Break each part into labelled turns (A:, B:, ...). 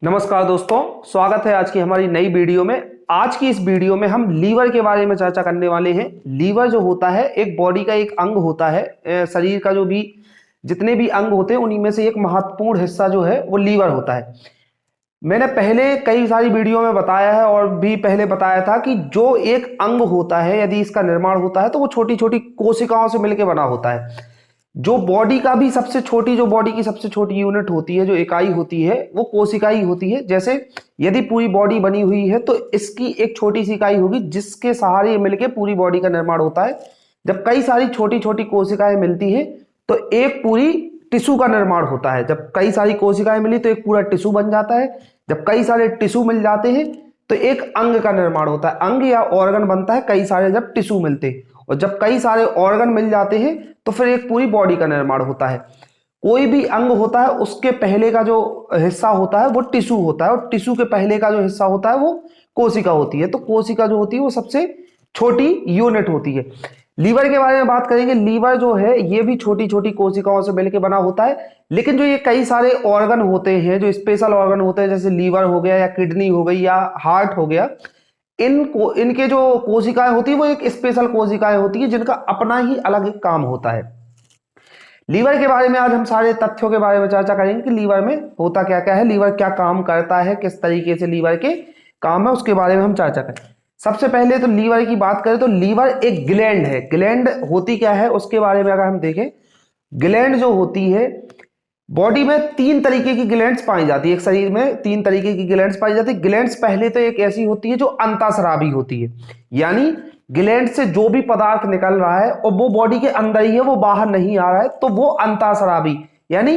A: नमस्कार दोस्तों, स्वागत है आज की हमारी नई वीडियो में। आज की इस वीडियो में हम लीवर के बारे में चर्चा करने वाले हैं। लीवर जो होता है एक बॉडी का एक अंग होता है। शरीर का जो भी जितने भी अंग होते हैं उन्हीं में से एक महत्वपूर्ण हिस्सा जो है वो लीवर होता है। मैंने पहले कई सारी वीडियो में बताया है और भी पहले बताया था कि जो एक अंग होता है यदि इसका निर्माण होता है तो वो छोटी छोटी कोशिकाओं से मिलकर बना होता है। जो बॉडी का भी सबसे छोटी जो बॉडी की सबसे छोटी यूनिट होती है, जो इकाई होती है, वो कोशिका ही होती है। जैसे यदि पूरी बॉडी बनी हुई है तो इसकी एक छोटी सी इकाई होगी जिसके सहारे मिलकर पूरी बॉडी का निर्माण होता है। जब कई सारी छोटी छोटी कोशिकाएं मिलती हैं तो एक पूरी टिश्यू का निर्माण होता है। जब कई सारी कोशिकाएं मिली तो एक पूरा टिश्यू बन जाता है। जब कई सारे टिश्यू मिल जाते हैं तो एक अंग का निर्माण होता है। अंग या ऑर्गन बनता है कई सारे जब टिश्यू मिलते हैं, और जब कई सारे ऑर्गन मिल जाते हैं तो फिर एक पूरी बॉडी का निर्माण होता है। कोई भी अंग होता है उसके पहले का जो हिस्सा होता है वो टिश्यू होता है, और टिश्यू के पहले का जो हिस्सा होता है वो कोशिका होती है। तो कोशिका जो होती है वो सबसे छोटी यूनिट होती है। लीवर के बारे में बात करेंगे। लीवर जो है ये भी छोटी छोटी कोशिकाओं से मिलकर बना होता है, लेकिन जो ये कई सारे ऑर्गन होते हैं, जो स्पेशल ऑर्गन होते हैं, जैसे लीवर हो गया या किडनी हो गई या हार्ट हो गया, इनके जो कोशिकाएं होती है वो एक स्पेशल कोशिकाएं होती है जिनका अपना ही अलग एक काम होता है। लीवर के बारे में आज हम सारे तथ्यों के बारे में चर्चा करेंगे कि लीवर में होता क्या क्या है, लीवर क्या काम करता है, किस तरीके से लीवर के काम है, उसके बारे में हम चर्चा करें। सबसे पहले तो लीवर की बात करें तो लीवर एक ग्लैंड है। ग्लैंड होती क्या है उसके बारे में अगर हम देखें, ग्लैंड जो होती है, बॉडी में तीन तरीके की ग्लैंड्स पाई जाती है। एक शरीर में तीन तरीके की ग्लैंड्स पाई जाती है। ग्लैंड्स पहले तो एक ऐसी होती है जो अंतःस्रावी होती है, यानी ग्लैंड से जो भी पदार्थ निकल रहा है और वो बॉडी के अंदर ही है, वो बाहर नहीं आ रहा है, तो वो अंतःस्रावी यानी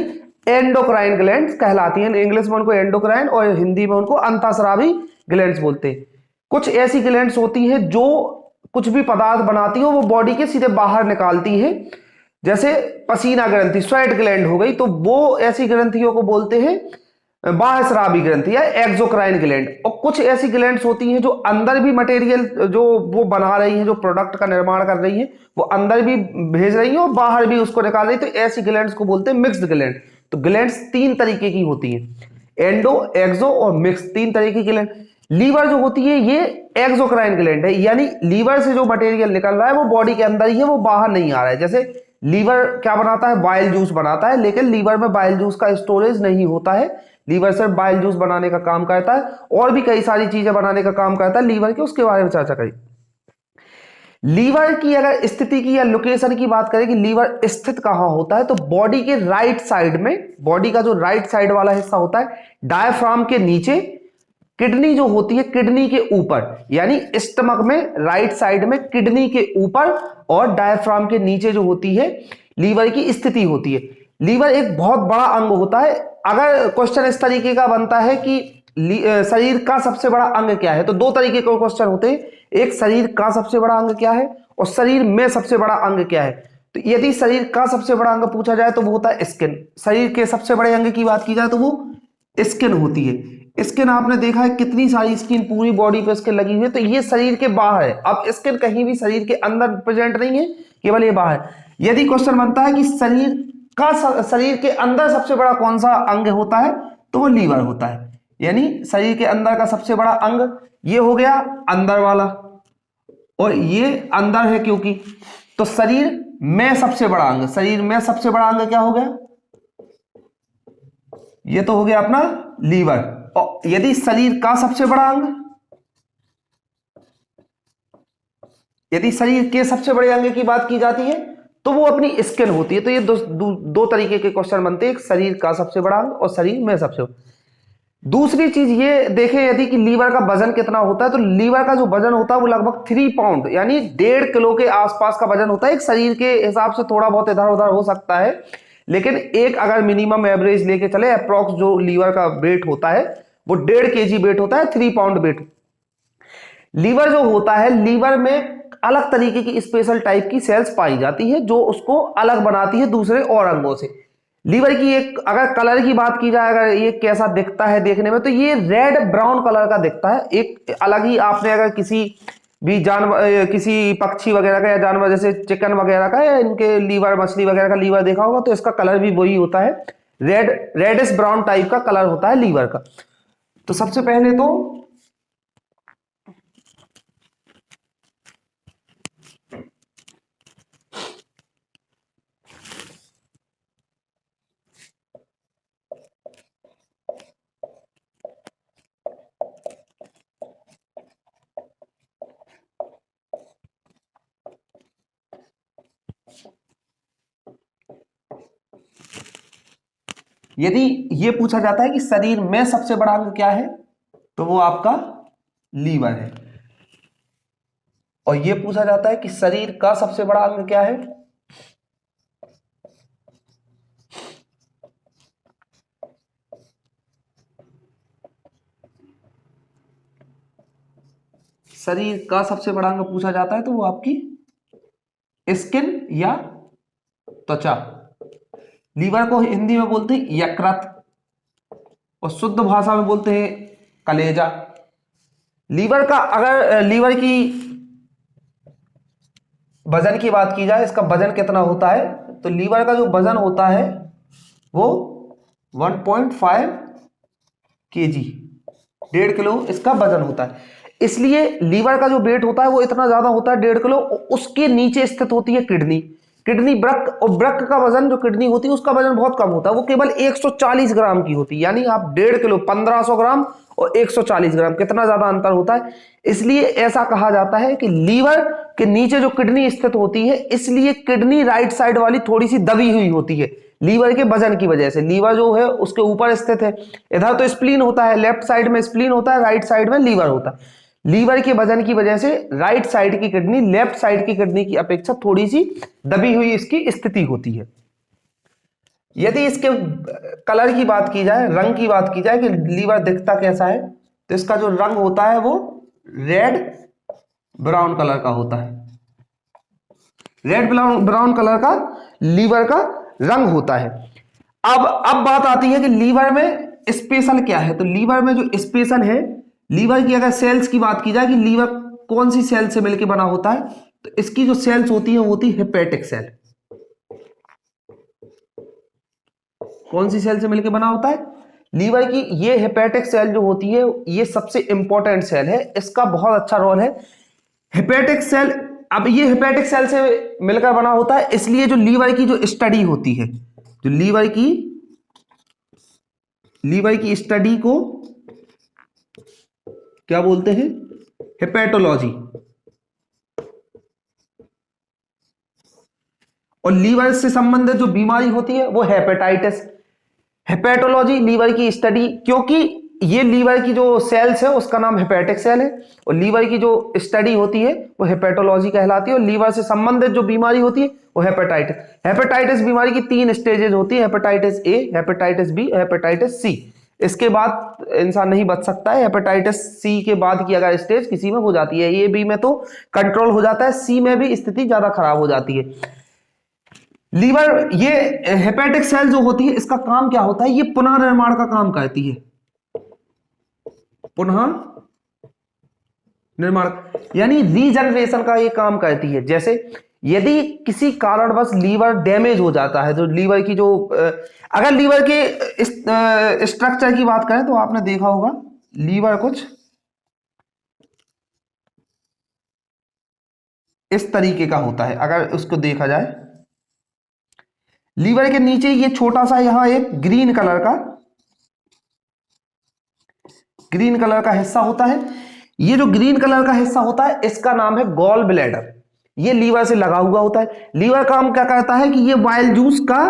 A: एंडोक्राइन ग्लैंड्स कहलाती हैं। इंग्लिश में उनको एंडोक्राइन और हिंदी में उनको अंतःस्रावी ग्लैंड्स बोलते हैं। कुछ ऐसी ग्लैंड्स होती है जो कुछ भी पदार्थ बनाती है वो बॉडी के सीधे बाहर निकालती है, जैसे पसीना ग्रंथि, स्वेट ग्लैंड हो गई, तो वो ऐसी ग्रंथियों को बोलते हैं बाह्यस्रावी ग्रंथि या एक्सोक्राइन ग्लैंड। और कुछ ऐसी ग्लैंड्स होती हैं जो अंदर भी मटेरियल जो वो बना रही हैं, जो प्रोडक्ट का निर्माण कर रही हैं, वो अंदर भी भेज रही हैं और बाहर भी उसको निकाल रही है, तो ऐसी ग्लैंड्स को बोलते हैं मिक्स्ड ग्लैंड। तो ग्लैंड्स तीन तरीके की होती हैं, एंडो, एक्सो और मिक्स, तीन तरीके की ग्लैंड। लीवर जो होती है ये एक्सोक्राइन ग्लैंड है, यानी लीवर से जो मटेरियल निकल रहा है वो बॉडी के अंदर ही है, वो बाहर नहीं आ रहा है। जैसे लीवर क्या बनाता है, बाइल जूस बनाता है, लेकिन लीवर में बाइल जूस का स्टोरेज नहीं होता है। लीवर सिर्फ बाइल जूस बनाने का काम करता है, और भी कई सारी चीजें बनाने का काम करता है लीवर के, उसके बारे में चर्चा करें। लीवर की अगर स्थिति की या लोकेशन की बात करें कि लीवर स्थित कहां होता है, तो बॉडी के राइट साइड में, बॉडी का जो राइट साइड वाला हिस्सा होता है डायफ्राम के नीचे, किडनी जो होती है किडनी के ऊपर, यानी स्टमक में राइट साइड में किडनी के ऊपर और डायफ्राम के नीचे जो होती है लीवर की स्थिति होती है। लीवर एक बहुत बड़ा अंग होता है। अगर क्वेश्चन इस तरीके का बनता है कि शरीर का सबसे बड़ा अंग क्या है, तो दो तरीके के क्वेश्चन होते हैं, एक शरीर का सबसे बड़ा अंग क्या है और शरीर में सबसे बड़ा अंग क्या है। तो यदि शरीर का सबसे बड़ा अंग पूछा जाए तो वो होता है स्किन। शरीर के सबसे बड़े अंग की बात की जाए तो वो स्किन होती है। स्किन आपने देखा है कितनी सारी स्किन पूरी बॉडी पे स्किन लगी हुई है, तो ये शरीर के बाहर है। अब स्किन कहीं भी शरीर के अंदर प्रेजेंट नहीं है, केवल ये बाहर। यदि क्वेश्चन बनता है कि शरीर के अंदर सबसे बड़ा कौन सा अंग होता है, तो वो लीवर होता है। यानी शरीर के अंदर का सबसे बड़ा अंग ये हो गया अंदर वाला, और ये अंदर है क्योंकि, तो शरीर में सबसे बड़ा अंग, शरीर में सबसे बड़ा अंग क्या हो गया, ये तो हो गया अपना लीवर। और यदि शरीर का सबसे बड़ा अंग, यदि शरीर के सबसे बड़े अंग की बात की जाती है तो वो अपनी स्किन होती है। तो ये दो तरीके के क्वेश्चन बनते हैं, एक शरीर का सबसे बड़ा अंग और शरीर में सबसे। दूसरी चीज ये देखें यदि कि लीवर का वजन कितना होता है, तो लीवर का जो वजन होता है वो लगभग 3 पाउंड यानी 1.5 किलो के आसपास का वजन होता है। एक शरीर के हिसाब से थोड़ा बहुत इधर उधर हो सकता है, लेकिन एक अगर मिनिमम एवरेज लेके चले, अप्रोक्स जो लीवर का वेट होता है वो 1.5 kg वेट होता है, 3 पाउंड वेट। लीवर जो होता है, लीवर में अलग तरीके की स्पेशल टाइप की सेल्स पाई जाती है जो उसको अलग बनाती है दूसरे और अंगों से। लीवर की एक अगर कलर की बात की जाए, अगर ये कैसा दिखता है देखने में, तो ये रेड ब्राउन कलर का दिखता है। एक अलग ही, आपने अगर किसी भी जानवर, किसी पक्षी वगैरह का या जानवर जैसे चिकन वगैरह का या इनके लीवर, मछली वगैरह का लीवर देखा होगा, तो इसका कलर भी वही होता है, रेडिश ब्राउन टाइप का कलर होता है लीवर का। तो सबसे पहले तो यदि ये पूछा जाता है कि शरीर में सबसे बड़ा अंग क्या है, तो वो आपका लीवर है। और ये पूछा जाता है कि शरीर का सबसे बड़ा अंग क्या है, शरीर का सबसे बड़ा अंग पूछा जाता है तो वो आपकी स्किन या त्वचा। लीवर को हिंदी में बोलते हैं यकृत और शुद्ध भाषा में बोलते हैं कलेजा। लीवर का, अगर लीवर की वजन की बात की जाए, इसका वजन कितना होता है, तो लीवर का जो वजन होता है वो 1.5 kg, 1.5 किलो इसका वजन होता है। इसलिए लीवर का जो वेट होता है वो इतना ज्यादा होता है, 1.5 किलो। उसके नीचे स्थित होती है किडनी, किडनी वृक्क, और वृक्क का वजन जो किडनी होती है उसका वजन बहुत कम होता है, वो केवल 140 ग्राम की होती है। यानी आप 1.5 किलो 1500 ग्राम और 140 ग्राम, कितना ज्यादा अंतर होता है। इसलिए ऐसा कहा जाता है कि लीवर के नीचे जो किडनी स्थित होती है, इसलिए किडनी राइट साइड वाली थोड़ी सी दबी हुई होती है लीवर के वजन की वजह से। लीवर जो है उसके ऊपर स्थित है, इधर तो स्प्लीन होता है, लेफ्ट साइड में स्प्लीन होता है, राइट साइड में लीवर होता है। लीवर के वजन की वजह से राइट साइड की किडनी लेफ्ट साइड की किडनी की अपेक्षा थोड़ी सी दबी हुई इसकी स्थिति होती है। यदि इसके कलर की बात की जाए, रंग की बात की जाए कि लीवर दिखता कैसा है, तो इसका जो रंग होता है वो रेड ब्राउन कलर का होता है। रेड ब्राउन कलर का लीवर का रंग होता है। अब बात आती है कि लीवर में स्पेशल क्या है। तो लीवर में जो स्पेशल है, लीवर की अगर सेल्स की बात की जाए कि लीवर कौन सी सेल से मिलकर बना होता है, तो इसकी जो सेल्स होती है वो होती है हेपेटिक सेल। कौन सी सेल से मिलकर बना होता है, लीवर की ये हेपेटिक सेल जो होती है, ये सबसे इंपॉर्टेंट सेल है, इसका बहुत अच्छा रोल है हेपेटिक सेल। अब ये हेपेटिक सेल से मिलकर बना होता है, इसलिए जो लीवर की जो स्टडी होती है, जो लीवर की स्टडी को क्या बोलते हैं, हेपेटोलॉजी। और लीवर से संबंधित जो बीमारी होती है वो हेपेटाइटिस। हेपेटोलॉजी लीवर की स्टडी, क्योंकि ये लीवर की जो सेल्स है उसका नाम हेपेटिक सेल है, और लीवर की जो स्टडी होती है वो हेपेटोलॉजी कहलाती है। और लीवर से संबंधित जो बीमारी होती है वो हेपेटाइटिस। हेपेटाइटिस बीमारी की 3 स्टेजेस होती है, hepatitis A, hepatitis B, hepatitis C. इसके बाद इंसान नहीं बच सकता है। हेपेटाइटिस सी के बाद की अगर स्टेज किसी में हो जाती है, ए बी में तो कंट्रोल हो जाता है, सी में भी स्थिति ज्यादा खराब हो जाती है। लीवर, ये हेपेटिक सेल जो होती है इसका काम क्या होता है, ये पुनः निर्माण का काम करती है, पुनः निर्माण यानी रीजनरेशन का ये काम करती है। जैसे यदि किसी कारणवश लीवर डैमेज हो जाता है, तो लीवर की जो अगर लीवर के स्ट्रक्चर की बात करें तो आपने देखा होगा लीवर कुछ इस तरीके का होता है। अगर उसको देखा जाए, लीवर के नीचे ये छोटा सा यहां एक ग्रीन कलर का हिस्सा होता है। ये जो ग्रीन कलर का हिस्सा होता है इसका नाम है गॉल ब्लैडर। ये लीवर से लगा हुआ होता है। लीवर काम क्या करता है कि ये बाइल जूस का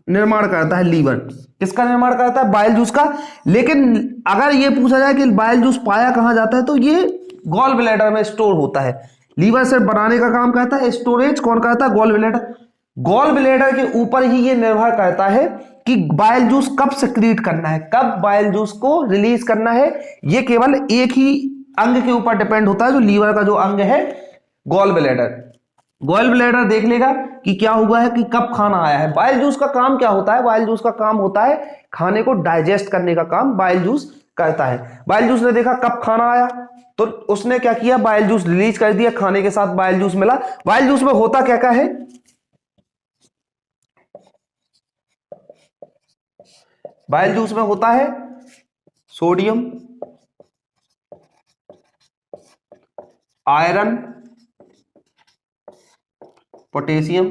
A: निर्माण करता है। लीवर किसका निर्माण करता है, बाइल जूस का। लेकिन अगर ये पूछा जाए कि बाइल जूस पाया कहां जाता है, तो ये गॉल ब्लैडर में स्टोर होता है। लीवर से बनाने का काम करता है, स्टोरेज कौन करता है, गॉल ब्लैडर। गॉल ब्लैडर के ऊपर ही ये निर्भर करता है कि बाइल जूस कब सिक्रीट करना है, कब बाइल जूस को रिलीज करना है। ये केवल एक ही अंग के ऊपर डिपेंड होता है, जो लीवर का जो अंग है गॉल ब्लैडर। गॉल ब्लैडर देख लेगा कि क्या हुआ है, कि कब खाना आया है। बाइल जूस का काम क्या होता है, बाइल जूस का काम होता है खाने को डाइजेस्ट करने का काम बाइल जूस करता है। बाइल जूस ने देखा कब खाना आया, तो उसने क्या किया, बाइल जूस रिलीज कर दिया, खाने के साथ बाइल जूस मिला। बाइल जूस में होता क्या क्या है, बाइल जूस में होता है सोडियम, आयरन, पोटेशियम,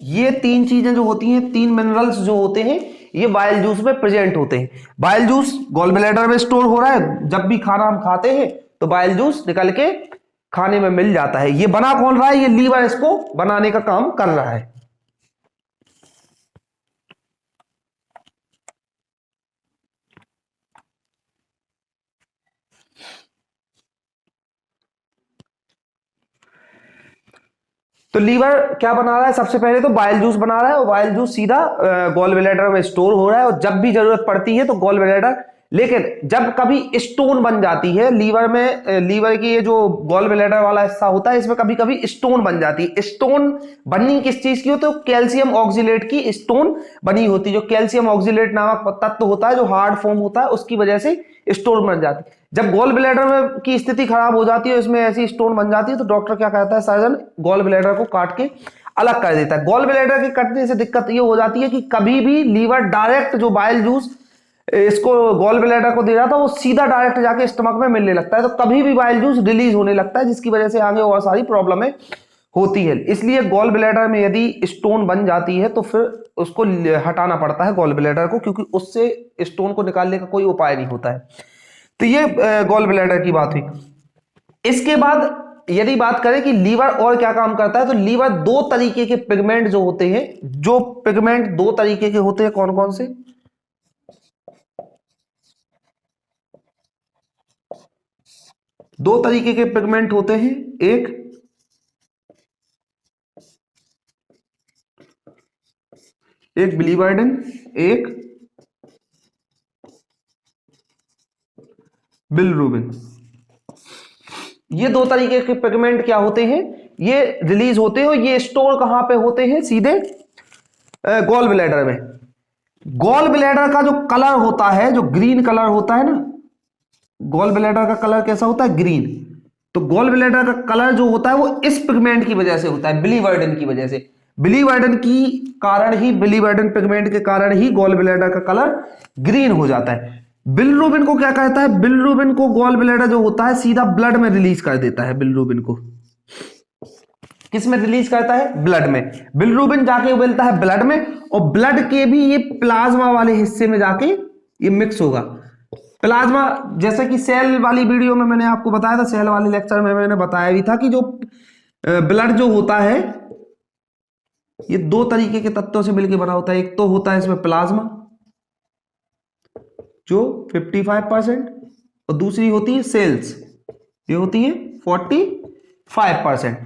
A: ये तीन चीजें जो होती हैं, तीन मिनरल्स जो होते हैं, ये बाइल जूस में प्रेजेंट होते हैं। बाइल जूस गॉल ब्लैडर में स्टोर हो रहा है, जब भी खाना हम खाते हैं तो बाइल जूस निकल के खाने में मिल जाता है। ये बना कौन रहा है? ये लीवर इसको बनाने का काम कर रहा है। तो लीवर क्या बना रहा है? सबसे पहले तो बाइल जूस बना रहा है, और बाइल जूस सीधा गॉल ब्लैडर में स्टोर हो रहा है, और जब भी जरूरत पड़ती है तो गॉल ब्लैडर, लेकिन जब कभी स्टोन बन जाती है लीवर में, लीवर की ये जो गॉल ब्लैडर वाला हिस्सा होता है, इसमें कभी कभी स्टोन बन जाती है। स्टोन बननी किस चीज की होती है? कैल्शियम ऑक्सीलेट की स्टोन बनी होती है। जो कैल्शियम ऑक्सीलेट नामक तत्व होता है, जो हार्ड फॉर्म होता है, उसकी वजह से स्टोन बन जाती है। जब गॉल ब्लैडर में की स्थिति खराब हो जाती है, इसमें ऐसी स्टोन बन जाती है, तो डॉक्टर क्या कहता है? सर्जन गॉल ब्लैडर को काट के अलग कर देता है। गॉल ब्लैडर के कटने से दिक्कत ये हो जाती है कि कभी भी लीवर डायरेक्ट जो बाइल जूस इसको गॉल ब्लैडर को दे रहा था, वो सीधा डायरेक्ट जाके स्टमक में मिलने लगता है, तो कभी भी बाइल जूस रिलीज होने लगता है, जिसकी वजह से आगे और सारी प्रॉब्लमें होती है। इसलिए गॉल ब्लैडर में यदि स्टोन बन जाती है तो फिर उसको हटाना पड़ता है गॉल ब्लैडर को, क्योंकि उससे स्टोन को निकालने का कोई उपाय नहीं होता है। तो ये गॉल ब्लैडर की बात हुई। इसके बाद यदि बात करें कि लीवर और क्या काम करता है, तो लीवर दो तरीके के पिगमेंट जो होते हैं, जो पिगमेंट दो तरीके के होते हैं, कौन कौन से? दो तरीके के पिगमेंट होते हैं, एक बिलीवर्डिन, एक बिलिरुबिन। ये दो तरीके के पिगमेंट क्या होते हैं? ये रिलीज होते हैं, और ये स्टोर कहां पे होते हैं? सीधे गॉल ब्लैडर में। गॉल ब्लैडर का जो कलर होता है, जो ग्रीन कलर होता है ना, गॉल ब्लैडर का कलर कैसा होता है? ग्रीन। तो गॉल ब्लैडर का कलर जो होता है वो इस पिगमेंट की वजह से होता है, बिलीवर्डिन की वजह से। बिलीवर्डिन की कारण ही, बिलीवर्डिन पिगमेंट के कारण ही गॉल ब्लैडर का कलर ग्रीन हो जाता है। बिलिरुबिन को क्या कहता है? बिलिरुबिन को गॉल ब्लैडर जो होता है सीधा ब्लड में रिलीज कर देता है। बिलिरुबिन को किस में रिलीज करता है? ब्लड में। बिलिरुबिन जाके मिलता है ब्लड में, और ब्लड के भी ये प्लाज्मा वाले हिस्से में जाके ये मिक्स होगा। प्लाज्मा, जैसे कि सेल वाली वीडियो में मैंने आपको बताया था, सेल वाले लेक्चर में मैंने बताया भी था कि जो ब्लड जो होता है ये दो तरीके के तत्वों से मिलकर बना होता है। एक तो होता है इसमें प्लाज्मा जो 55%, और दूसरी होती है सेल्स, ये होती है 45%।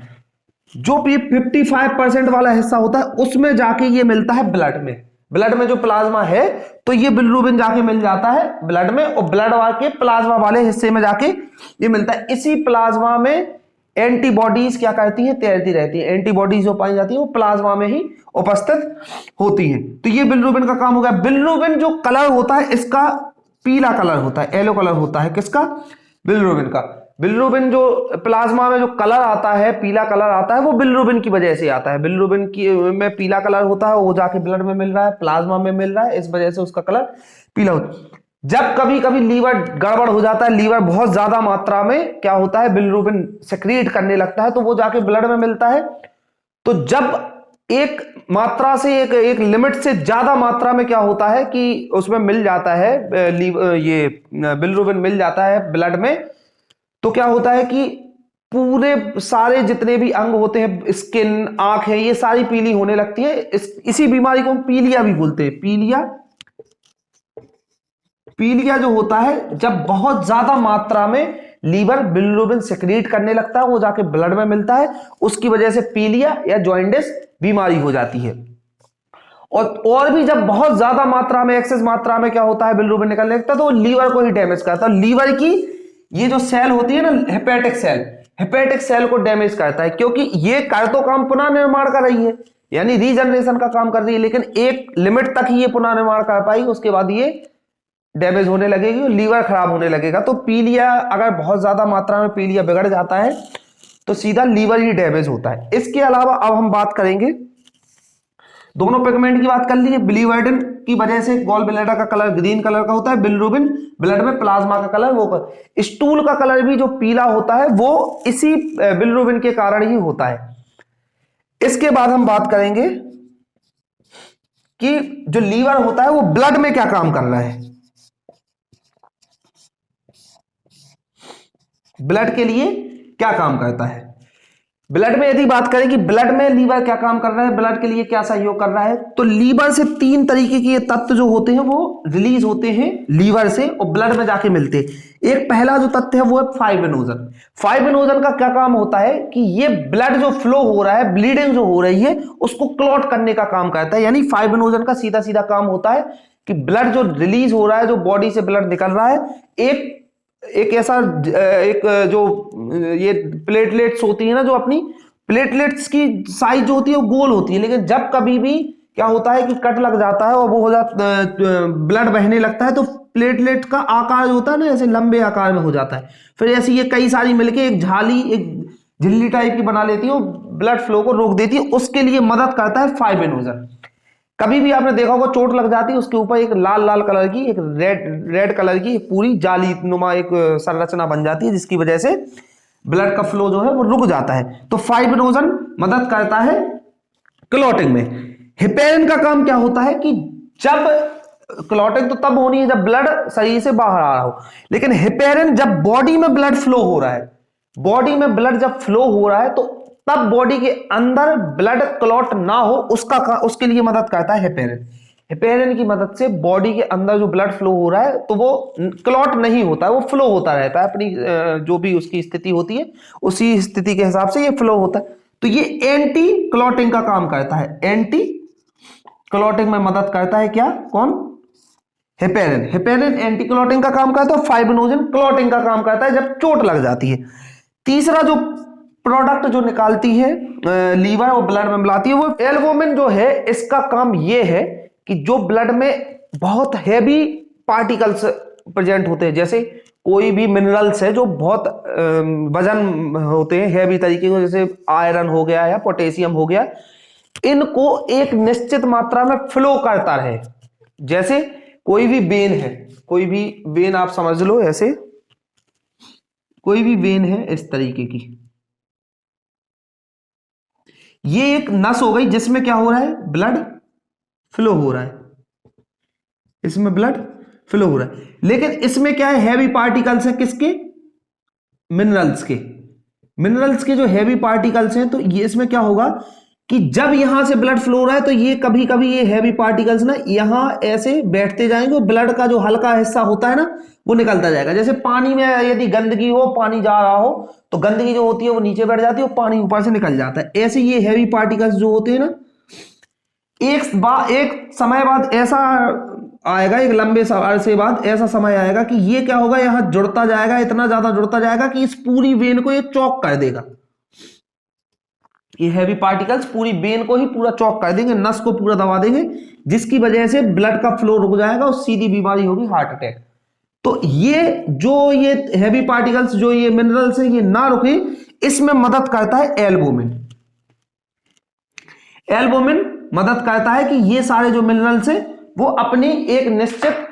A: जो भी 55% वाला हिस्सा होता है उसमें जाके ये मिलता है ब्लड में। ब्लड में जो प्लाज्मा है, तो ये बिलिरुबिन जाके मिल जाता है ब्लड में, और ब्लड के प्लाज्मा वाले हिस्से में जाके ये मिलता है। इसी प्लाज्मा में एंटीबॉडीज क्या करती हैं? तैरती रहती है। एंटीबॉडीज जो पाई जाती है वो प्लाज्मा में ही उपस्थित होती है। तो ये बिलिरुबिन का काम हो गया। बिलिरुबिन जो कलर होता है इसका पीला कलर होता है, येलो कलर होता है। किसका? बिलिरुबिन का। बिलिरुबिन जो प्लाज्मा में जो कलर आता है, पीला कलर आता है, वो बिलिरुबिन की वजह से आता है। बिलिरुबिन की में पीला कलर होता है, वो जाके ब्लड में मिल रहा है, प्लाज्मा में मिल रहा है, इस वजह से उसका कलर पीला होता है। जब कभी कभी लीवर गड़बड़ हो जाता है, लीवर बहुत ज्यादा मात्रा में क्या होता है? बिलिरुबिन सेक्रीट करने लगता है, तो वो जाके ब्लड में मिलता है। तो जब एक मात्रा से एक लिमिट से ज्यादा मात्रा में क्या होता है कि उसमें मिल जाता है, ये बिलिरुबिन मिल जाता है ब्लड में, तो क्या होता है कि पूरे सारे जितने भी अंग होते हैं, स्किन, आंखें, ये सारी पीली होने लगती है। इसी बीमारी को हम पीलिया भी बोलते हैं। पीलिया जो होता है, जब बहुत ज्यादा मात्रा में लीवर बिलिरुबिन सेक्रीट करने लगता है, वो जाके ब्लड में मिलता है, उसकी वजह से पीलिया या जॉइंडिस बीमारी हो जाती है। और भी जब बहुत ज्यादा मात्रा में, एक्सेस मात्रा में क्या होता है? बिलिरुबिन निकलने लगता है, तो लीवर को ही डैमेज करता है। लीवर की ये जो सेल होती है ना, हेपेटिक सेल को डैमेज करता है, क्योंकि ये कर तो काम पुनः निर्माण कर रही है, यानी रीजनरेशन का काम कर रही है, लेकिन एक लिमिट तक ही ये पुनः निर्माण कर पाएगी, उसके बाद ये डैमेज होने लगेगी और लीवर खराब होने लगेगा। तो पीलिया, अगर बहुत ज्यादा मात्रा में पीलिया बिगड़ जाता है तो सीधा लीवर ही डैमेज होता है। इसके अलावा अब हम बात करेंगे दोनों पिगमेंट की बात कर ली है। बिलीवर्डिन की वजह से गॉल ब्लैडर का कलर ग्रीन कलर का होता है, बिलिरुबिन ब्लड में प्लाज्मा का कलर वो स्टूल का कलर भी जो पीला होता है वो इसी बिलिरुबिन के कारण ही होता है। इसके बाद हम बात करेंगे कि जो लीवर होता है वो ब्लड में क्या काम कर रहा है। ब्लड के लिए क्या काम करता है। ब्लड में यदि बात करें कि ब्लड में लीवर क्या काम कर रहा है, ब्लड के लिए क्या सहयोग कर रहा है, तो लीवर से 3 तरीके के तत्व जो होते हैं वो रिलीज होते हैं लीवर से और ब्लड में जाके मिलते हैं। एक पहला जो तत्व है वो है फाइब्रिनोजन। फाइब्रिनोजन का क्या काम होता है कि ये ब्लड जो फ्लो हो रहा है, ब्लीडिंग जो हो रही है उसको क्लॉट करने का काम करता है। यानी फाइब्रिनोजन का सीधा सीधा काम होता है कि ब्लड जो रिलीज हो रहा है, जो बॉडी से ब्लड निकल रहा है, एक ऐसा एक जो ये प्लेटलेट्स होती है ना, जो अपनी प्लेटलेट्स की साइज जो होती है वो गोल होती है, लेकिन जब कभी भी क्या होता है कि कट लग जाता है और वो हो जाता ब्लड बहने लगता है तो प्लेटलेट का आकार जो होता है ना ऐसे लंबे आकार में हो जाता है। फिर ऐसी ये कई सारी मिलके एक झाली, एक झिल्ली टाइप की बना लेती है और ब्लड फ्लो को रोक देती है। उसके लिए मदद करता है फाइब्रिनोजन। कभी भी आपने देखा होगा चोट लग जाती है, उसके ऊपर एक लाल लाल कलर की, एक रेड कलर की पूरी जाली नुमा एक संरचना बन जाती है, जिसकी वजह से ब्लड का फ्लो जो है वो रुक जाता है। तो फाइब्रिनोजन मदद करता है क्लॉटिंग में। हेपेरिन का काम क्या होता है कि जब क्लॉटिंग तो तब होनी है जब ब्लड शरीर से बाहर आ रहा हो, लेकिन हेपेरिन जब बॉडी में ब्लड फ्लो हो रहा है, बॉडी में ब्लड जब फ्लो हो रहा है तो तब बॉडी के अंदर ब्लड क्लॉट ना हो उसके लिए मदद करता है हेपेरिन। हेपेरिन की मदद से बॉडी के अंदर जो ब्लड फ्लो हो रहा है तो वो क्लॉट नहीं होता है, वो फ्लो होता रहता है अपनी जो भी उसकी स्थिति होती है उसी स्थिति के हिसाब से ये फ्लो होता है। तो ये एंटी क्लॉटिंग का काम करता है। एंटी क्लॉटिंग में मदद करता है क्या, कौन, हेपेरिन। हेपेरिन एंटी क्लॉटिंग का काम करता है, फाइब्रिनोजन क्लॉटिंग का काम करता है जब चोट लग जाती है। तीसरा जो प्रोडक्ट जो निकालती है लीवर और ब्लड में मिलाती है वो एल्बुमिन जो है। इसका काम ये है कि जो ब्लड में बहुत हैवी पार्टिकल्स प्रेजेंट होते हैं, जैसे कोई भी मिनरल्स है जो बहुत वजन होते हैं हैवी तरीके के, जैसे आयरन हो गया या पोटेशियम हो गया, इनको एक निश्चित मात्रा में फ्लो करता रहे। जैसे कोई भी वेन है, कोई भी वेन आप समझ लो, ऐसे कोई भी वेन है इस तरीके की, ये एक नस हो गई जिसमें क्या हो रहा है, ब्लड फ्लो हो रहा है, इसमें ब्लड फ्लो हो रहा है, लेकिन इसमें क्या है, हैवी पार्टिकल्स है, किसके, मिनरल्स के। मिनरल्स के जो हैवी पार्टिकल्स हैं तो ये इसमें क्या होगा कि जब यहां से ब्लड फ्लो हो रहा है तो ये कभी कभी ये हैवी पार्टिकल्स ना यहां ऐसे बैठते जाएंगे और ब्लड का जो हल्का हिस्सा होता है ना वो निकलता जाएगा। जैसे पानी में यदि गंदगी हो, पानी जा रहा हो तो गंदगी जो होती है वो नीचे बैठ जाती है और पानी ऊपर से निकल जाता है। ऐसे ये हैवी पार्टिकल्स जो होते हैं ना, एक समय बाद ऐसा आएगा, एक लंबे अरसे बाद ऐसा समय आएगा कि ये क्या होगा, यहां जुड़ता जाएगा, इतना ज्यादा जुड़ता जाएगा कि इस पूरी वेन को ये चौक कर देगा। ये हैवी पार्टिकल्स पूरी वेन को ही पूरा चौक कर देंगे, नस को पूरा दबा देंगे, जिसकी वजह से ब्लड का फ्लो रुक जाएगा और सीधी बीमारी होगी हार्ट अटैक। तो ये जो ये हैवी पार्टिकल्स जो ये मिनरल्स है ये ना रुके, इसमें मदद करता है एल्बुमिन। एल्बुमिन मदद करता है कि ये सारे जो मिनरल्स है वो अपनी एक निश्चित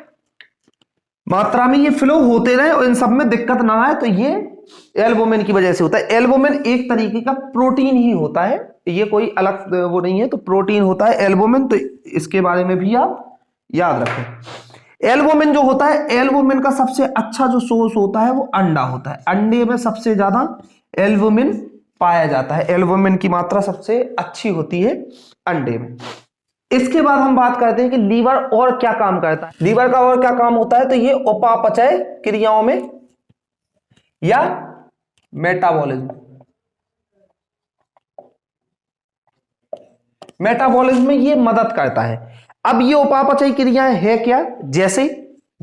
A: मात्रा में ये फ्लो होते रहे और इन सब में दिक्कत ना आए। तो ये एल्बुमिन की वजह से होता है। एल्बुमिन एक तरीके का प्रोटीन ही होता है, ये कोई अलग वो नहीं है, तो प्रोटीन होता है एल्बुमिन। तो इसके बारे में भी आप याद रखें। एल्बुमिन जो होता है, एल्बुमिन का सबसे अच्छा जो सोर्स होता है वो अंडा होता है। अंडे में सबसे ज्यादा एल्बुमिन पाया जाता है, एल्बुमिन की मात्रा सबसे अच्छी होती है अंडे में। इसके बाद हम बात करते हैं कि लीवर और क्या काम करता है। लीवर का और क्या काम होता है, तो ये उपापचय क्रियाओं में या मेटाबॉलिज्म, मेटाबॉलिज्म में ये मदद करता है। अब ये उपापचय क्रियाएं है क्या, जैसे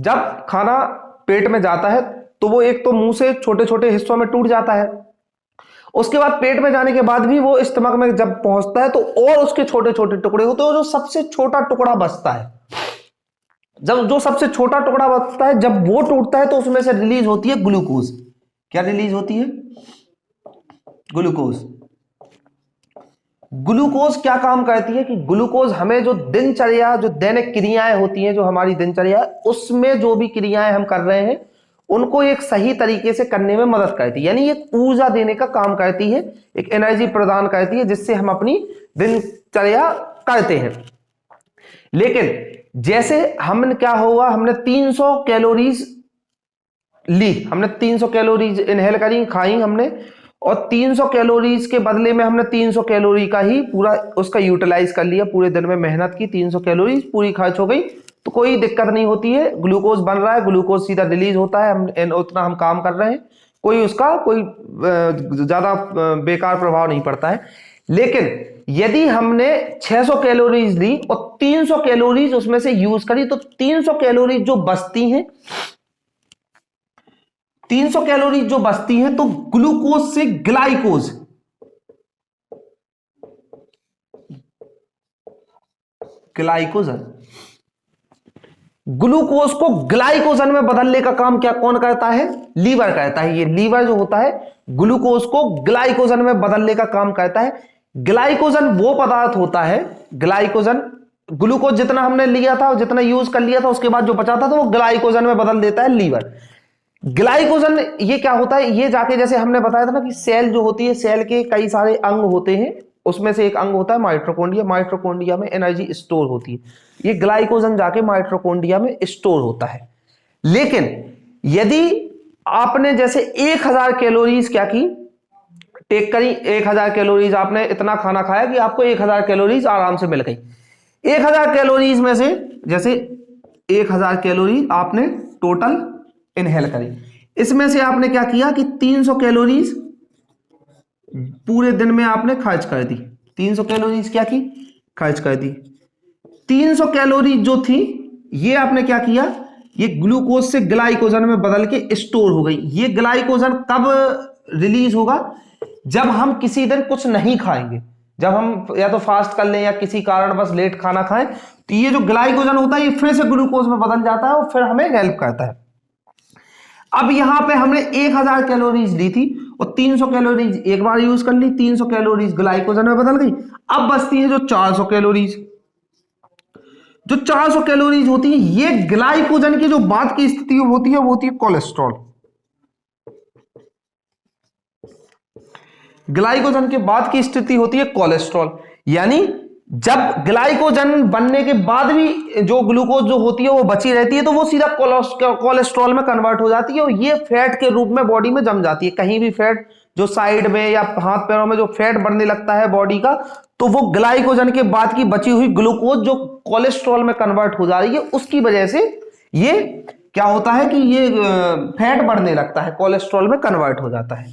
A: जब खाना पेट में जाता है तो वो एक तो मुंह से छोटे छोटे हिस्सों में टूट जाता है, उसके बाद पेट में जाने के बाद भी वो स्टमक में जब पहुंचता है तो और उसके छोटे छोटे टुकड़े होते हैं। जो सबसे छोटा टुकड़ा बचता है, जब जो सबसे छोटा टुकड़ा बचता है जब वो टूटता है तो उसमें से रिलीज होती है ग्लूकोज। क्या रिलीज होती है, ग्लूकोज। ग्लूकोज क्या काम करती है कि ग्लूकोज हमें जो दिनचर्या, जो दैनिक क्रियाएं होती हैं, जो हमारी दिनचर्या उसमें जो भी क्रियाएं हम कर रहे हैं उनको एक सही तरीके से करने में मदद करती है, यानी एक ऊर्जा देने का काम करती है, एक एनर्जी प्रदान करती है जिससे हम अपनी दिनचर्या करते हैं। लेकिन जैसे हमने क्या होगा, हमने 300 कैलोरीज ली, हमने 300 कैलोरीज इनहेल करी, खाई हमने, और 300 कैलोरीज के बदले में हमने 300 कैलोरी का ही पूरा उसका यूटिलाइज कर लिया, पूरे दिन में मेहनत की, 300 कैलोरीज पूरी खर्च हो गई, तो कोई दिक्कत नहीं होती है, ग्लूकोज बन रहा है, ग्लूकोज सीधा रिलीज होता है, हम उतना हम काम कर रहे हैं, कोई उसका कोई ज्यादा बेकार प्रभाव नहीं पड़ता है। लेकिन यदि हमने 600 कैलोरीज ली और 300 कैलोरीज उसमें से यूज करी, तो 300 कैलोरीज जो बचती हैं, 300 कैलोरीज जो बचती हैं, तो ग्लूकोज से ग्लाइकोज, ग्लूकोज को ग्लाइकोजन में बदलने का काम क्या कौन करता है, लीवर करता है। ये लीवर जो होता है ग्लूकोज को ग्लाइकोजन में बदलने का काम करता है। ग्लाइकोजन वो पदार्थ होता है, ग्लाइकोजन, ग्लूकोज जितना हमने लिया था, जितना यूज कर लिया था, उसके बाद जो बचा था तो वो ग्लाइकोजन में बदल देता है लीवर। ग्लाइकोजन ये क्या होता है, ये जाके, जैसे हमने बताया था ना कि सेल जो होती है, सेल के कई सारे अंग होते हैं, उसमें से एक अंग होता है माइटोकॉन्ड्रिया, माइटोकॉन्ड्रिया में एनर्जी स्टोर होती है, ये ग्लाइकोजन जाके माइटोकॉन्ड्रिया में स्टोर होता है। लेकिन यदि आपने जैसे 1000 कैलोरीज क्या की, टेक करी, 1000 कैलोरीज आपने इतना खाना खाया कि आपको 1000 कैलोरीज आराम से मिल गई। 1000 कैलोरीज में से जैसे 1000 कैलोरी आपने टोटल इनहेल करी, इसमें से आपने क्या किया कि 300 कैलोरीज पूरे दिन में आपने खर्च कर दी, 300 कैलोरीज क्या की, खर्च कर दी। 300 कैलोरी जो थी ये आपने क्या किया, ये ग्लूकोज से ग्लाइकोजन में बदल के स्टोर हो गई। ये ग्लाइकोजन कब रिलीज होगा, जब हम किसी दिन कुछ नहीं खाएंगे, जब हम या तो फास्ट कर लें या किसी कारण बस लेट खाना खाएं, तो ये जो ग्लाइकोजन होता है ये फिर से ग्लूकोज में बदल जाता है और फिर हमें हेल्प करता है। अब यहां पे हमने 1000 कैलोरीज ली थी और 300 कैलोरीज एक बार यूज कर ली, 300 कैलोरीज ग्लाइकोजन में बदल गई। अब बचती है जो 400 कैलोरीज, जो 400 कैलोरीज होती है, ये ग्लाइकोजन की जो बाद की स्थिति होती है वो होती है कोलेस्ट्रॉल। ग्लाइकोजन के बाद की स्थिति होती है कोलेस्ट्रॉल, यानी जब ग्लाइकोजन बनने के बाद भी जो ग्लूकोज जो होती है वो बची रहती है, तो वो सीधा कोलेस्ट्रॉल में कन्वर्ट हो जाती है और ये फैट के रूप में बॉडी में जम जाती है। कहीं भी फैट जो साइड में या हाथ पैरों में जो फैट बढ़ने लगता है बॉडी का, तो वो ग्लाइकोजन के बाद की बची हुई ग्लूकोज जो कोलेस्ट्रॉल में कन्वर्ट हो जा रही है, उसकी वजह से ये क्या होता है कि ये फैट बढ़ने लगता है, कोलेस्ट्रॉल में कन्वर्ट हो जाता है।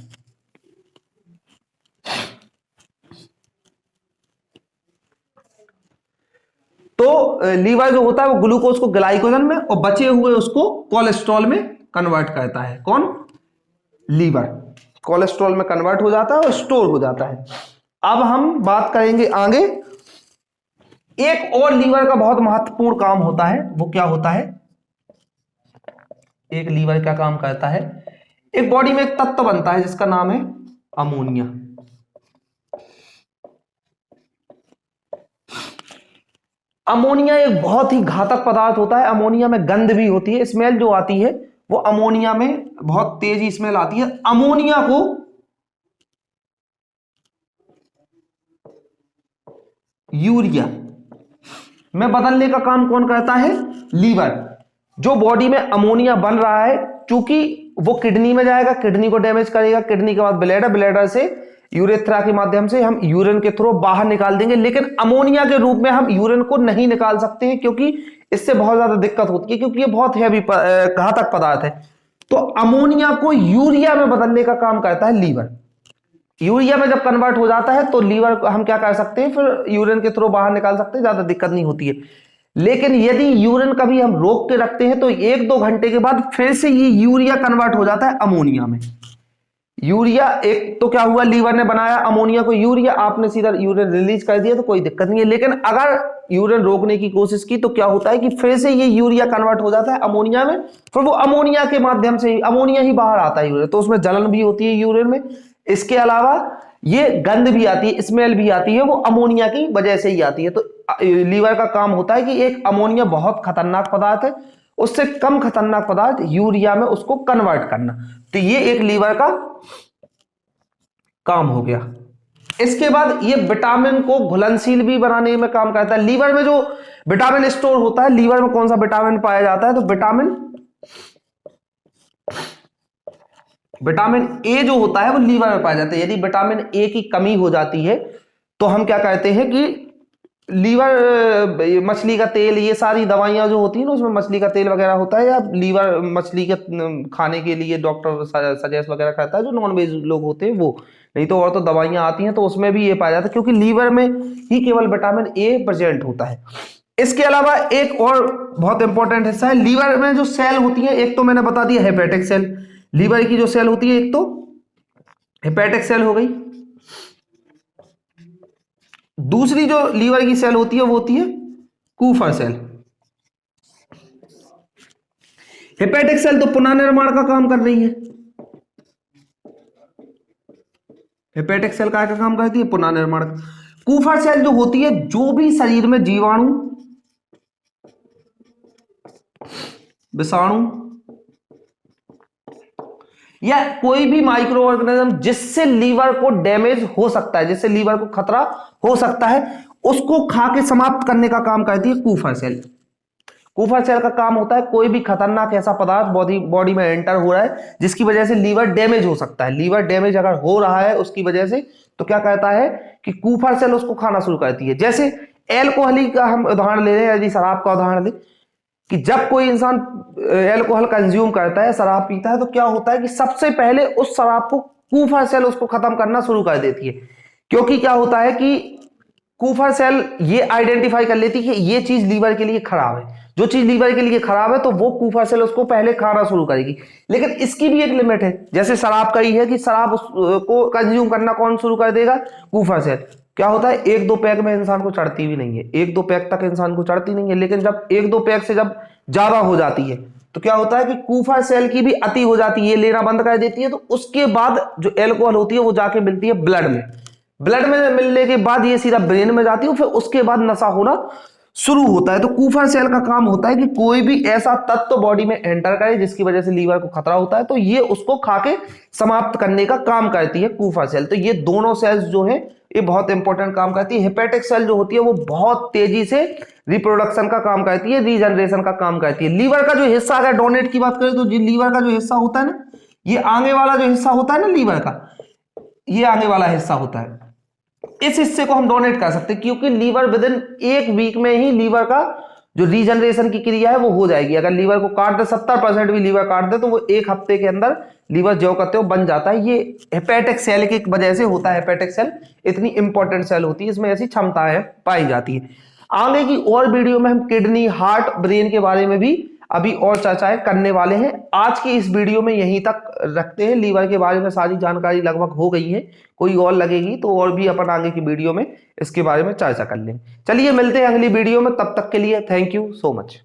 A: तो लीवर जो होता है वो ग्लूकोज को ग्लाइकोजन में और बचे हुए उसको कोलेस्ट्रॉल में कन्वर्ट करता है। कौन, लीवर कोलेस्ट्रॉल में कन्वर्ट हो जाता है और स्टोर हो जाता है। अब हम बात करेंगे आगे, एक और लीवर का बहुत महत्वपूर्ण काम होता है, वो क्या होता है, एक लीवर क्या काम करता है, एक बॉडी में एक तत्व बनता है जिसका नाम है अमोनिया। अमोनिया एक बहुत ही घातक पदार्थ होता है। अमोनिया में गंध भी होती है, स्मेल जो आती है वो अमोनिया में बहुत तेजी स्मेल आती है। अमोनिया को यूरिया में बदलने का काम कौन करता है, लीवर। जो बॉडी में अमोनिया बन रहा है, चूंकि वो किडनी में जाएगा, किडनी को डैमेज करेगा, किडनी के बाद ब्लैडर, ब्लैडर से यूरेथ्रा के माध्यम से हम यूरिन के थ्रू बाहर निकाल देंगे। लेकिन अमोनिया के रूप में हम यूरिन को नहीं निकाल सकते हैं, क्योंकि इससे बहुत ज्यादा दिक्कत होती है, क्योंकि ये बहुत हैवी घातक पदार्थ है। तो अमोनिया को यूरिया में बदलने का काम करता है लीवर। यूरिया में जब कन्वर्ट हो जाता है तो लीवर हम क्या कर सकते हैं, फिर यूरिन के थ्रू बाहर निकाल सकते हैं, ज्यादा दिक्कत नहीं होती है। लेकिन यदि यूरिन कभी हम रोक के रखते हैं तो 1-2 घंटे के बाद फिर से ये यूरिया कन्वर्ट हो जाता है अमोनिया में। यूरिया एक तो क्या हुआ, लीवर ने बनाया अमोनिया को यूरिया, आपने सीधा यूरिन रिलीज कर दिया तो कोई दिक्कत नहीं है। लेकिन अगर यूरिन रोकने की कोशिश की तो क्या होता है कि फिर से ये यूरिया कन्वर्ट हो जाता है अमोनिया में, फिर वो अमोनिया के माध्यम से अमोनिया ही बाहर आता है यूरिन, तो उसमें जलन भी होती है यूरिन में। इसके अलावा ये गंध भी आती है, स्मेल भी आती है, वो अमोनिया की वजह से ही आती है। तो लीवर का काम होता है कि एक अमोनिया बहुत खतरनाक पदार्थ है, उससे कम खतरनाक पदार्थ यूरिया में उसको कन्वर्ट करना। तो ये एक लीवर का काम हो गया। इसके बाद ये विटामिन को घुलनशील भी बनाने में काम करता है। लीवर में जो विटामिन स्टोर होता है, लीवर में कौन सा विटामिन पाया जाता है, तो विटामिन ए जो होता है वो लीवर में पाया जाता है। यदि विटामिन ए की कमी हो जाती है तो हम क्या कहते हैं कि लीवर, मछली का तेल, ये सारी दवाइयां जो होती है ना, उसमें मछली का तेल वगैरह होता है, या लीवर मछली के खाने के लिए डॉक्टर सजेस्ट वगैरह करता है, जो नॉन वेज लोग होते हैं वो, नहीं तो और तो दवाइयां आती हैं तो उसमें भी ये पाया जाता है, क्योंकि लीवर में ही केवल विटामिन ए प्रेजेंट होता है। इसके अलावा एक और बहुत इंपॉर्टेंट हिस्सा है, लीवर में जो सेल होती है, एक तो मैंने बता दिया हेपेटिक सेल, लीवर की जो सेल होती है एक तो हेपेटिक सेल हो गई, दूसरी जो लीवर की सेल होती है वो होती है कूफर सेल। हेपेटिक सेल तो पुनर्निर्माण का काम कर रही है, हेपेटिक सेल का काम करती है पुनर्निर्माण। कूफर सेल जो होती है, जो भी शरीर में जीवाणु, विषाणु या कोई भी माइक्रो ऑर्गेनिज्म जिससे लीवर को डैमेज हो सकता है, जिससे लीवर को खतरा हो सकता है, उसको खा के समाप्त करने का काम करती है कूफर सेल। कूफर सेल का काम होता है कोई भी खतरनाक ऐसा पदार्थ बॉडी में एंटर हो रहा है जिसकी वजह से लीवर डैमेज हो सकता है। लीवर डैमेज अगर हो रहा है उसकी वजह से, तो क्या कहता है कि कूफर सेल उसको खाना शुरू करती है। जैसे एल्कोहली का हम उदाहरण ले रहे हैं, यदि शराब का उदाहरण लें, कि जब कोई इंसान एल्कोहल कंज्यूम करता है, शराब पीता है, तो क्या होता है कि सबसे पहले उस शराब को कूफर सेल उसको खत्म करना शुरू कर देती है। क्योंकि क्या होता है कि कूफर सेल ये आइडेंटिफाई कर लेती है कि ये चीज लीवर के लिए खराब है, जो चीज लीवर के लिए खराब है तो वो कूफर सेल उसको पहले खाना शुरू करेगी। लेकिन इसकी भी एक लिमिट है, जैसे शराब का ही है कि शराब को कंज्यूम करना कौन शुरू कर देगा, कूफर सेल। क्या होता है, एक दो पैक में इंसान को चढ़ती भी नहीं है, एक दो पैक तक इंसान को चढ़ती नहीं है, लेकिन जब एक दो पैक से जब ज्यादा हो जाती है तो क्या होता है कि कूफर सेल की भी अति हो जाती है, ये लेना बंद कर देती है। तो उसके बाद जो एल्कोहल होती है वो जाके मिलती है ब्लड में, ब्लड में मिलने के बाद ये सीधा ब्रेन में जाती है, फिर उसके बाद नशा होना शुरू होता है। तो कूफर सेल का काम होता है कि कोई भी ऐसा तत्व बॉडी में एंटर करे जिसकी वजह से लीवर को खतरा होता है, तो ये उसको खा के समाप्त करने का काम करती है कूफर सेल। तो ये दोनों सेल्स जो है ये बहुत इंपॉर्टेंट काम करती है। हेपेटिक सेल जो होती है वो बहुत तेजी से रिप्रोडक्शन का काम करती है, रीजनरेशन का काम करती है। लीवर का जो हिस्सा, अगर डोनेट की बात करें तो लीवर का जो हिस्सा होता है ना, ये आगे वाला जो हिस्सा होता है ना लीवर का, ये आगे वाला हिस्सा होता है, इस हिस्से को हम डोनेट कर सकते हैं, क्योंकि लीवर विद इन एक वीक में ही लीवर का जो रीजनरेशन की क्रिया है वो हो जाएगी। अगर लीवर को काट दे, 70% भी लीवर काट दे, तो वो एक हफ्ते के अंदर लीवर जो कहते हो बन जाता है। ये हेपेटिक सेल की वजह से होता है। हेपेटिक सेल इतनी इंपॉर्टेंट सेल होती है, इसमें ऐसी क्षमताएं पाई जाती है। आगे की और वीडियो में हम किडनी, हार्ट, ब्रेन के बारे में भी अभी और चर्चाएं करने वाले हैं। आज की इस वीडियो में यहीं तक रखते हैं। लीवर के बारे में सारी जानकारी लगभग हो गई है, कोई और लगेगी तो और भी अपन आगे की वीडियो में इसके बारे में चर्चा कर लेंगे। चलिए मिलते हैं अगली वीडियो में, तब तक के लिए थैंक यू सो मच।